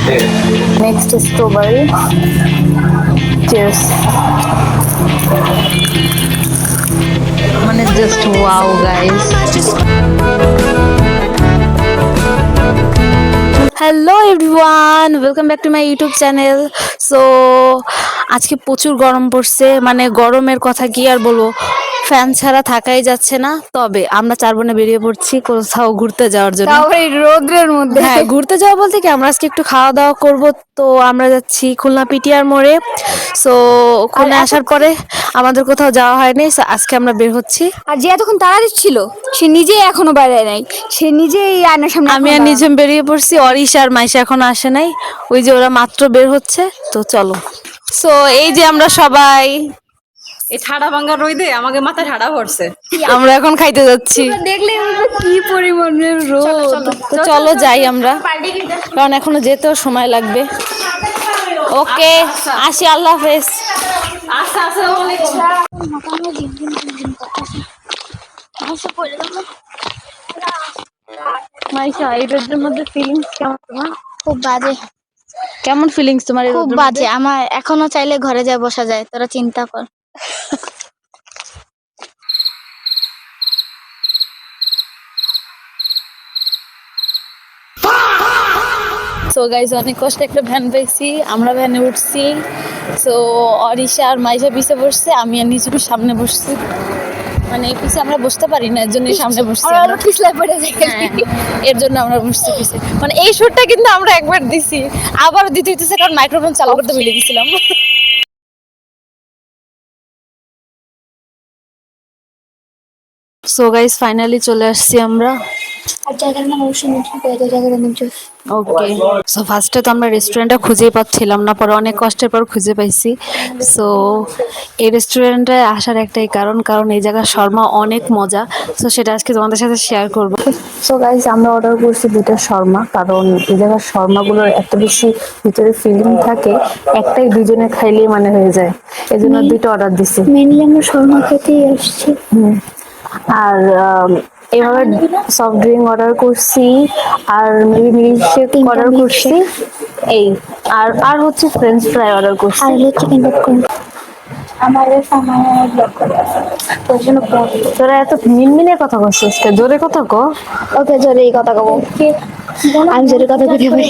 Next is strawberry. Cheers. মানে just wow guys. Hello everyone, welcome back to my YouTube channel. So আজকে প্রচুর গরম পড়ছে, মানে গরমের কথা কি আর বলবো, ফ্যান ছাড়া থাকাই যাচ্ছে না। তবে আমরা 4 বোনে বেরিয়ে পড়ছি কোথাও ঘুরতে যাওয়ার জন্য, এই রোদ্রের মধ্যে। হ্যাঁ ঘুরতে যাওয়া বলতে কি, আমরা আজকে একটু খাওয়া দাওয়া করব। তো আমরা যাচ্ছি খুলনা পিটিআর মোড়ে। সো ওখানে আসার পরে আমাদের কোথাও যাওয়া হয়নি, সো আজকে আমরা বের হচ্ছি। আর যে এতক্ষণ তাড়া দিচ্ছিল সে নিজেই এখনো বাইরে নাই, সে নিজেই আয়নার সামনে। আমি আর নিজে বেরিয়ে পড়ছি, অরিশা আর মাইশা এখনো আসে নাই, ওই যে ওরা মাত্র বের হচ্ছে। তো চলো। সো এই যে আমরা সবাই, এই ঠাডা ভাঙ্গা রইদে আমাকে মাথায় ঠাডা পড়ছে। আমরা এখন খাইতে যাচ্ছি। দেখলে কি পরিমাণের রোদ। তো চলো যাই আমরা, কারণ এখনো যেতেও সময় লাগবে। ওকে আসি, আল্লাহ হাফেজ। আচ্ছা আচ্ছা মাইশা, এই রোদের মধ্যে ফিলিংস কেমন তোমার? খুব বাজে। কেমন ফিলিংস তোমার? খুব বাজে। আমার এখনো চাইলে ঘরে যায় বসা যায়, তোরা চিন্তা কর। সো গাইজ, অনেক কষ্টে একটা ভ্যান পেয়েছি, আমরা ভ্যানে উঠছি। সো অরিশা আর মাইশা পিছে বসছে, আমি আর নিজে সামনে বসছি। মানে এই পিছে আমরা বসতে পারি না, এর জন্য সামনে বসছি। হ্যাঁ, এর জন্য আমরা বসছি পিছে। মানে এই শুটটা কিন্তু আমরা একবার দিছি, আবার দিতে হইতেছে কারণ মাইক্রোফোন চালু করতে ভুলে গেছিলাম। সো গাইস, ফাইনালি চলে আসছি আমরা। ওকে, সো ফার্স্টে তো আমরা রেস্টুরেন্টটা খুঁজেই পাচ্ছিলাম না, পরে অনেক কষ্টের পর খুঁজে পাইছি। সো এই রেস্টুরেন্টে আসার একটাই কারণ এই জায়গার শর্মা অনেক মজা। সো সেটা আজকে তোমাদের সাথে শেয়ার করবো। সো গাইস, আমরা অর্ডার করছি 2টা শর্মা, কারণ এই জায়গার শর্মাগুলোর এত বেশি ভিতরে ফিলিং থাকে, একটাই দুজনে খাইলেই মানে হয়ে যায়, এই জন্য 2টা অর্ডার দিছি। মেনলি আমরা শর্মা খেতেই আসছি। আর এভাবে সফট ড্রিঙ্ক অর্ডার করছি, আর মেবি মিল্কশেক অর্ডার করছি, এই আর আর হচ্ছে ফ্রেঞ্চ ফ্রাই অর্ডার করছি, আর হচ্ছে চিকেন পপকর্ন। আমাদের সামান্য ব্লক করে ওই জন্য তোরা এত মিনমিনে কথা বলছিস, জোরে কথা ক। ওকে, জোরে এই কথা কব। আমি জোরে কথা বলতে পারি।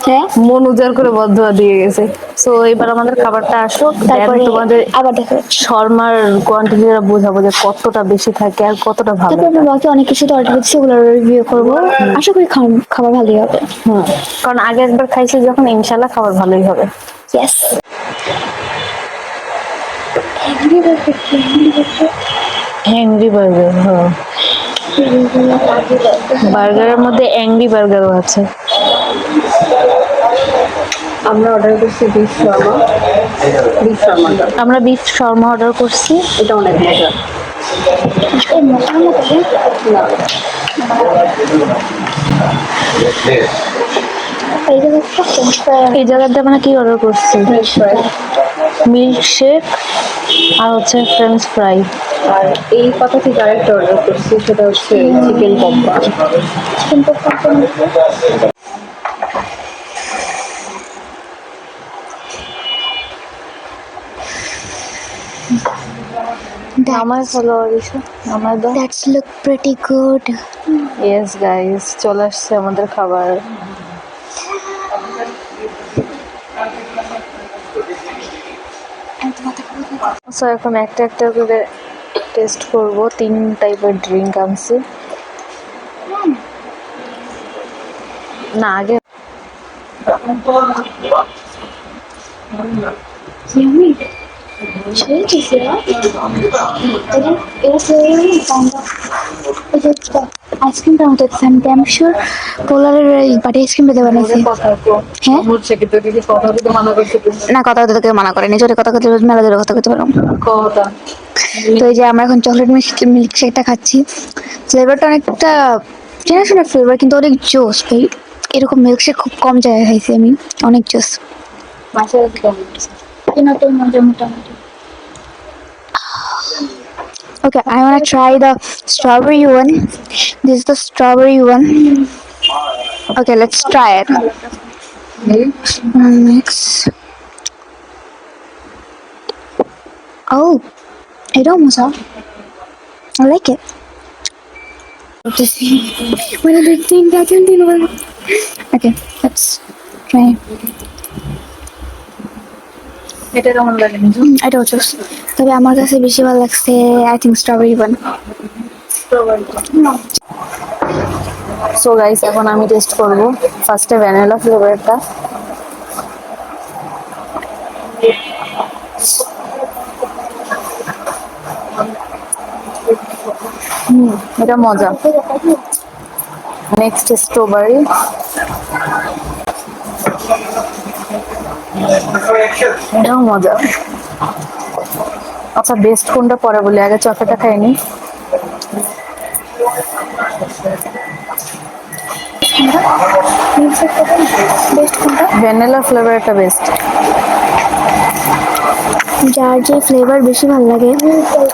হ্যাঁ, মন উজাড় করে বদদোয়া দিয়ে গেছে। সো এবার আমাদের খাবারটা আসুক, তারপরে তোমাদের আবার দেখো শর্মার কোয়ান্টিটিটা বোঝাবো যে কতটা বেশি থাকে আর কতটা ভালো। তারপর আমরা বাকি অনেক কিছু তো অর্ডার করছি, ওগুলো রিভিউ করবো। আশা করি খাবার ভালোই হবে। কারণ আগে একবার খাইছি যখন, ইনশাল্লাহ খাবার ভালোই হবে। ইয়েস। অ্যাংরি বার্গার, হ্যাঁ বার্গারের মধ্যে অ্যাংরি বার্গারও আছে। আমরা অর্ডার করছি বিফ শর্মা। আমরা বিফ শর্মা অর্ডার করছি, এটা অনেক মজা। এই জায়গাতে আমরা কি অর্ডার করছি? মিল্কশেক আর হচ্ছে ফ্রেঞ্চ ফ্রাই। আর এই কথা থেকে আরেকটা অর্ডার করছি, সেটা হচ্ছে চিকেন পপকর্ন। আমার হলো আমার দাও। That's look pretty good. Yes guys, চলে আসছে আমাদের খাবার। সো এখন একটা একটা করে টেস্ট করব। 3 টাইপের ড্রিঙ্ক আনছি। না আগে আইসক্রিমটা মতো আমি শিওর পোলারের বাটি আইসক্রিম পেতে বানাইছি। হ্যাঁ না, কথা বলতে তোকে মানা করেনি, জোরে কথা বলতে মেলা জোরে কথা বলতে পারো। তো এই যে আমরা এখন চকলেট মিল্কশেকটা খাচ্ছি, ফ্লেভারটা অনেকটা চেনা শোনা ফ্লেভার, কিন্তু অনেক জোস ভাই। এরকম মিল্কশেক খুব কম জায়গায় খাইছি আমি, অনেক জোস। মোটামুটি। Okay, I wanna try the strawberry one. This is the strawberry one. Okay, let's try it. Next ও এটাও মজা I like it. One of the things I can do. Okay, let's try. এটা কেমন লাগে? এটাও জুস, তবে আমার কাছে বেশি ভালো লাগছে I think strawberry one. So guys, এখন আমি টেস্ট করব ফার্স্টে ভ্যানিলা ফ্লেভারটা। এটা মজা। Next strawberry. এটাও মজা। আচ্ছা, বেস্ট কোনটা পরে বলি, আগে চকলেটটা খাইনি। বেস্ট কোনটা? ভ্যানিলা ফ্লেভারটা বেস্ট। যার যে ফ্লেভার বেশি ভালো লাগে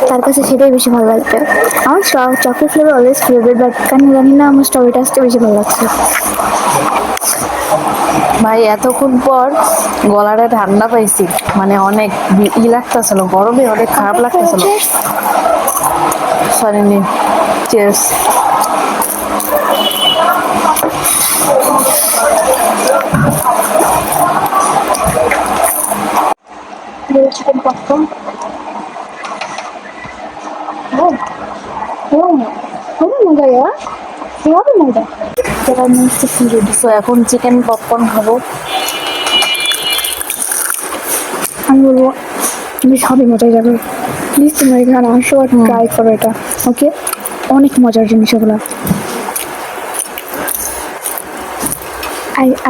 তার কাছে সেটাই বেশি ভালো লাগবে। আমার chocolate flavour always favourite, but কেন জানি না আমার স্ট্রবেরিটা আসতে বেশি ভালো লাগছে। ভাই এতক্ষণ পর গলাটা ঠান্ডা পাইছি, মানে অনেক লাগতেছিল, গরমে অনেক খারাপ লাগতেছিল। সরি নি, চিয়ার্স। চিকেন পপকর্ন মজা মজা। সো এখন চিকেন পপকর্ন খাবো। আমি বলবো তুমি সবই মজাই যাবে, প্লিজ তোমরা এখানে আসো আর ট্রাই করো এটা, ওকে? অনেক মজার জিনিস ওগুলো।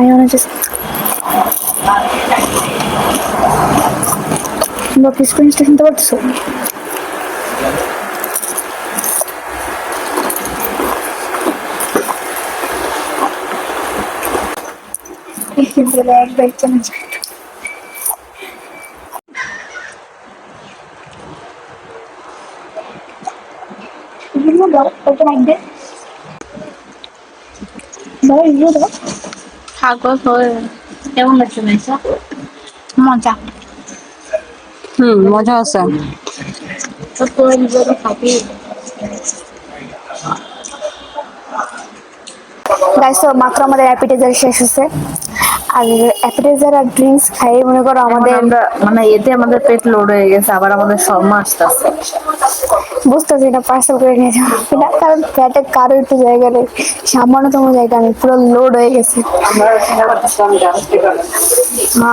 I wanna just তোমরা ফ্রিকোয়েন্সিটা শুনতে পারছো? কেমন লাগছে মেসা? মজা। মজা আছে। তো তোর নিজের খাবি? গাইস, তো মাত্র আমাদের অ্যাপিটাইজার শেষ হচ্ছে, আর অ্যাপিটাইজার আর ড্রিঙ্কস খাই মনে করো আমাদের আমরা মানে এতে আমাদের পেট লোড হয়ে গেছে, আবার আমাদের শর্মা আসতেছে। বুঝতেছি এটা পার্সেল করে নিয়ে যাবো কিনা, কারণ পেটে কারো একটু জায়গা নেই, সামান্যতম জায়গা নেই, পুরো লোড হয়ে গেছে।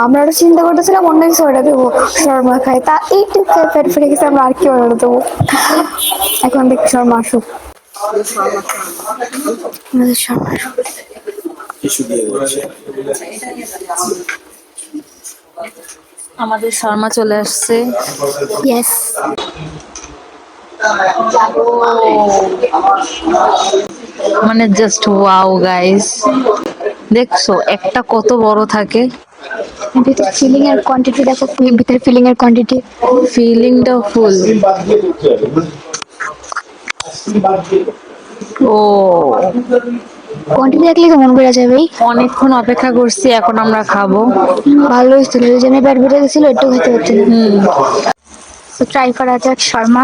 আমরা আরো চিন্তা করতেছিলাম অন্য কিছু অর্ডার দেবো, শর্মা খাই, তা এইটুকু পেট ফেটে গেছে, আমরা আর কি অর্ডার দেবো? এখন দেখি শর্মা আসুক, আমাদের শর্মা আসুক। আমাদের শর্মা চলে আসছে। ইয়েস, মানে জাস্ট ওয়াও গাইস, দেখছো একটা কত বড় থাকে, ভিতরে ফিলিং এর কোয়ান্টিটি দেখো, ভিতরে ফিলিং এর কোয়ান্টিটি, ফিলিংটা ফুল। ও কোয়ান্টিটি দেখলে তো মন বেড়ে যাবে। অনেকক্ষণ অপেক্ষা করছি, এখন আমরা খাবো। ভালো হয়েছিল, ওই জন্য পেট বেড়ে গেছিল, একটু খেতে হচ্ছিল। তো ট্রাই করা যাক শর্মা।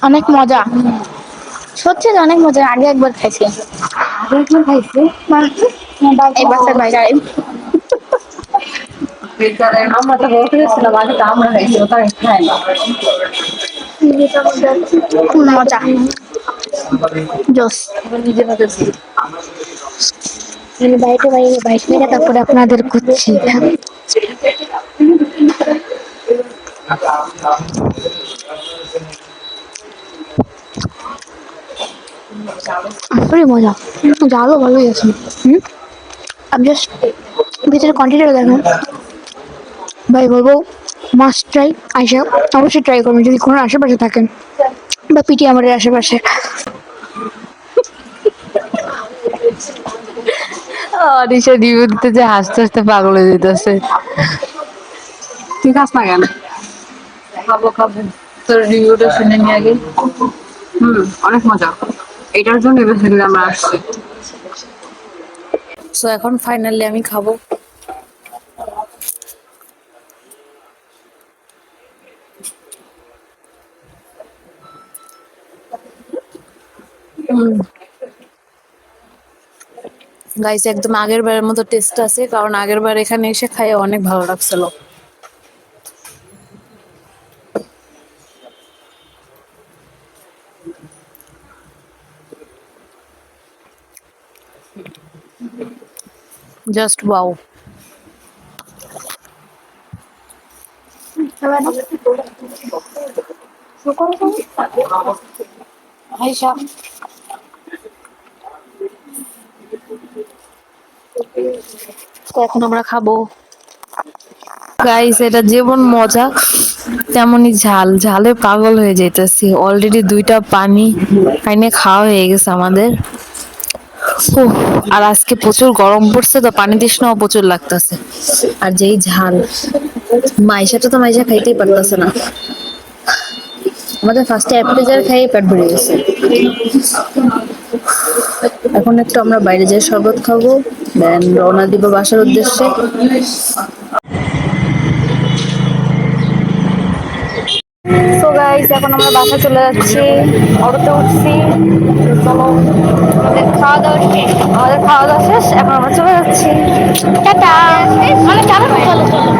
অনেক মজা, সত্যি অনেক মজা। আগে একবার খাইছি, এই বাসার বাইরে। আমরা তো বলতে গেছিলাম আগে তো আমরা খাইছি, ওটা খাই না। মজা জোস। আমি বাইরে বাইরে বাইরে মেরে তারপরে আপনাদের খুঁজছি। আসলে মজা, জালও ভালোই আছে। আমি জাস্ট ভিতরে কোয়ান্টিটিটা দেখেন ভাই, বলবো মাস্ট ট্রাই। আইসা অবশ্যই ট্রাই করবেন যদি কোনো আশেপাশে থাকেন বা পিটি আমাদের আশেপাশে। অনিশা রিভিউ দিতে যে হাসতে হাসতে পাগল হয়ে যেতেছে। তুই খাস না কেন? খাবো খাবো, তোর রিভিউটা শুনে নি আগে। অনেক মজা। এটার জন্য বেসিক্যালি আমরা আসছি। সো এখন ফাইনালি আমি খাবো। গাইস একদম আগের বারের মতো টেস্ট আছে, কারণ আগের বার এখানে এসে খাই অনেক ভালো লাগছিল। Just wow. আয়শা, তো এখন আমরা খাবো। গাইস এটা যেমন মজা তেমনই ঝাল, ঝালে পাগল হয়ে যাইতেছি। অলরেডি 2টা পানি পাইনে খাওয়া হয়ে গেছে আমাদের। উফ, আর আজকে প্রচুর গরম পড়ছে তো পানি তৃষ্ণাও প্রচুর লাগতেছে। আর যেই ঝাল, মাইশাটা তো মাইশা খাইতেই পারতেছে না। আমাদের ফার্স্টে অ্যাপেটাইজার খাইয়ে পেট ভরে গেছে। এখন একটু আমরা বাইরে যাই শরবত খাবো, দেন রওনা দিব বাসার উদ্দেশ্যে। সো গাইস এখন আমরা বাসা চলে যাচ্ছি, অটোতে উঠছি। চলো, আমাদের খাওয়া দাওয়া শেষ, এখন আমরা চলে যাচ্ছি। টাটা। মানে চলো চলো চলো।